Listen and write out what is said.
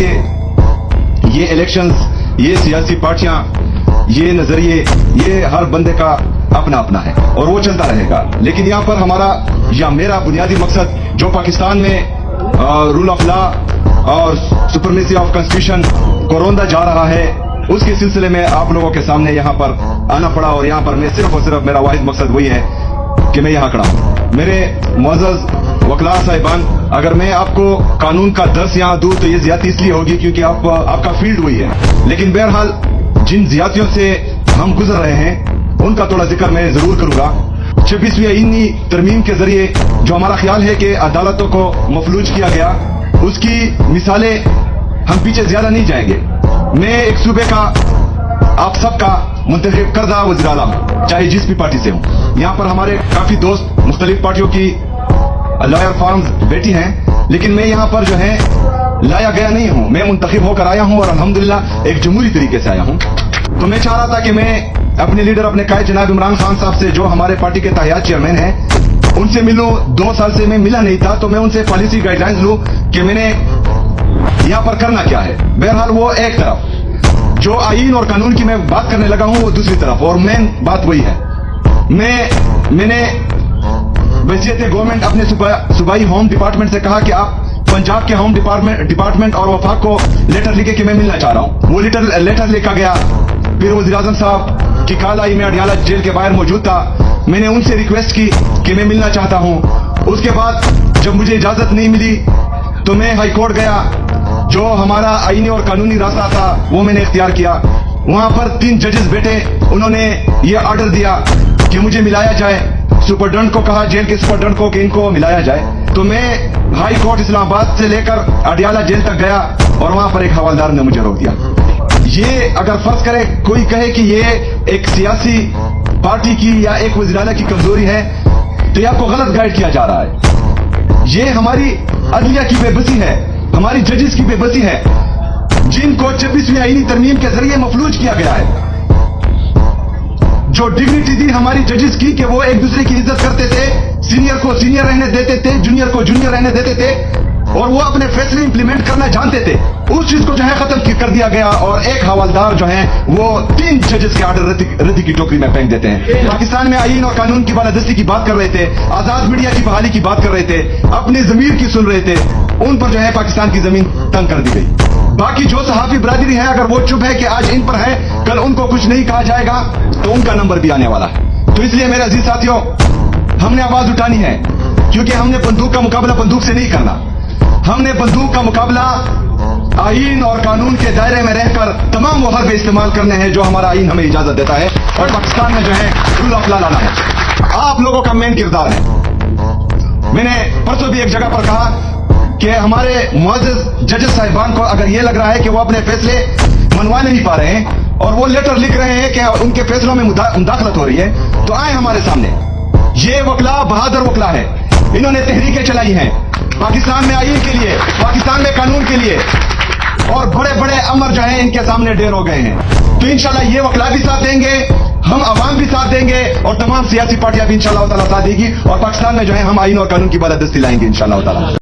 کہ یہ الیکشنز، یہ سیاسی پارٹیاں، یہ نظریے، یہ ہر بندے کا اپنا اپنا ہے اور وہ چلتا رہے گا. لیکن یہاں پر ہمارا یا میرا بنیادی مقصد جو پاکستان میں رول آف لا اور سپرمیسی آف کانسٹیٹیوشن کو روندا جا رہا ہے، اس کے سلسلے میں آپ لوگوں کے سامنے یہاں پر آنا پڑا. اور یہاں پر میں صرف اور صرف میرا واحد مقصد وہی ہے کہ میں یہاں کھڑا ہوں. میرے معزز وکلاء صاحبان، اگر میں آپ کو قانون کا درس یہاں دوں تو یہ زیادتی اس لیے ہوگی کیونکہ آپ کا فیلڈ وہی ہے. لیکن بہرحال جن زیادتیوں سے ہم گزر رہے ہیں ان کا تھوڑا ذکر میں ضرور کروں گا. 26ویں آئینی ترمیم کے ذریعے جو ہمارا خیال ہے کہ عدالتوں کو مفلوج کیا گیا، اس کی مثالیں ہم پیچھے زیادہ نہیں جائیں گے. میں ایک صوبے کا، آپ سب کا منتخب کردہ وزیر اعلیٰ ہوں، چاہے جس بھی پارٹی سے ہوں. یہاں پر ہمارے کافی دوست مختلف پارٹیوں کی لائر فارمز بیٹی ہیں، لیکن میں یہاں پر جو ہے لایا گیا نہیں ہوں. میں منتخب ہو کر آیا ہوں اور الحمدللہ ایک جمہوری طریقے سے آیا ہوں. تو میں چاہ رہا تھا کہ میں اپنے لیڈر، اپنے قائد جناب عمران خان صاحب سے، جو ہمارے پارٹی کے تاحیات چیئرمین ہیں، ان سے ملوں. 2 سال سے میں ملا نہیں تھا، تو میں ان سے پالیسی گائیڈ لائنز لوں کہ میں نے یہاں پر کرنا کیا ہے. بہرحال وہ ایک طرف، جو آئین اور قانون کی میں بات کرنے لگا ہوں وہ دوسری طرف، اور مین بات وہی ہے. میں نے وزیت گورنمنٹ اپنے صوبائی ہوم ڈپارٹمنٹ سے کہا کہ آپ پنجاب کے ہوم ڈپارٹمنٹ اور وفاق کو لیٹر لکھے کہ میں ملنا چاہ رہا ہوں. وہ لیٹر لکھا گیا. پھر وزیر اعظم صاحب کی کال آئی، میں اڈیالہ جیل کے باہر موجود تھا. میں نے ان سے ریکویسٹ کی کہ میں ملنا چاہتا ہوں. اس کے بعد جب مجھے اجازت نہیں ملی تو میں ہائی کورٹ گیا. جو ہمارا آئینی اور قانونی راستہ تھا وہ میں نے اختیار کیا. وہاں پر 3 ججز بیٹھے، انہوں نے یہ آرڈر دیا کہ مجھے ملایا جائے. سپرڈنٹ کو کہا، جیل کے سپرڈنٹ کو، کہ ان کو ملایا جائے. تو میں ہائی کورٹ اسلام آباد سے لے کر اڈیالہ جیل تک گیا اور وہاں پر ایک حوالدار نے مجھے روک دیا. یہ اگر فرض کرے کوئی کہے کہ یہ ایک سیاسی پارٹی کی یا ایک وزیر اعلیٰ کی کمزوری ہے تو یہ آپ کو غلط گائیڈ کیا جا رہا ہے. یہ ہماری عدلیہ کی بے بسی ہے، ہماری ججز کی بے بسی ہے، جن کو 26ویں آئینی ترمیم کے ذریعے مفلوج کیا گیا ہے. جو ڈگنیٹی تھی ہماری ججز کی کہ وہ ایک دوسرے کی عزت کرتے تھے، سینئر کو سینئر رہنے دیتے تھے، جونیئر کو جونیئر رہنے دیتے تھے، اور وہ اپنے فیصلے امپلیمنٹ کرنا جانتے تھے. اس چیز کو جو ہے ختم کر دیا گیا اور ایک حوالدار جو ہیں وہ 3 ججز کے آرڈر ردی کی ٹوکری میں پھینک دیتے ہیں. پاکستان میں آئین اور قانون کی بالادستی کی بات کر رہے تھے، آزاد میڈیا کی بحالی کی بات کر رہے تھے، اپنے ضمیر کی سن رہے تھے، ان پر جو ہے پاکستان کی زمین تنگ کر دی گئی. باقی جو صحافی برادری ہے، اگر وہ چپ ہے کہ آج ان پر ہے، کل ان کو کچھ نہیں کہا جائے گا تو ان کا نمبر بھی آنے والا ہے. تو اس لیے میرے عزیز ساتھیوں، ہم نے آواز اٹھانی ہے، کیونکہ ہم نے بندوق کا مقابلہ بندوق سے نہیں کرنا. ہم نے بندوق کا مقابلہ آئین اور قانون کے دائرے میں رہ کر تمام وہ حرب استعمال کرنے ہیں جو ہمارا آئین ہمیں اجازت دیتا ہے، اور پاکستان میں جو ہے رول آف لا لانا ہے. آپ لوگوں کا مین کردار ہے. میں نے پرسوں بھی ایک جگہ پر کہا کہ ہمارے معزز ججز صاحبان کو اگر یہ لگ رہا ہے کہ وہ اپنے فیصلے منوا نہیں پا رہے ہیں اور وہ لیٹر لکھ رہے ہیں کہ ان کے فیصلوں میں مداخلت ہو رہی ہے، تو آئیں ہمارے سامنے. یہ وکلا بہادر وکلا ہے، انہوں نے تحریکیں چلائی ہیں پاکستان میں آئین کے لیے، پاکستان میں قانون کے لیے، اور بڑے بڑے امر جو ہیں ان کے سامنے ڈھیر ہو گئے ہیں. تو انشاءاللہ یہ وکلا بھی ساتھ دیں گے، ہم عوام بھی ساتھ دیں گے، اور تمام سیاسی پارٹیاں بھی انشاءاللہ تعالیٰ ساتھ دیں گی، اور پاکستان میں جو ہے ہم آئین اور قانون کی بالادستی لائیں گے انشاءاللہ تعالیٰ.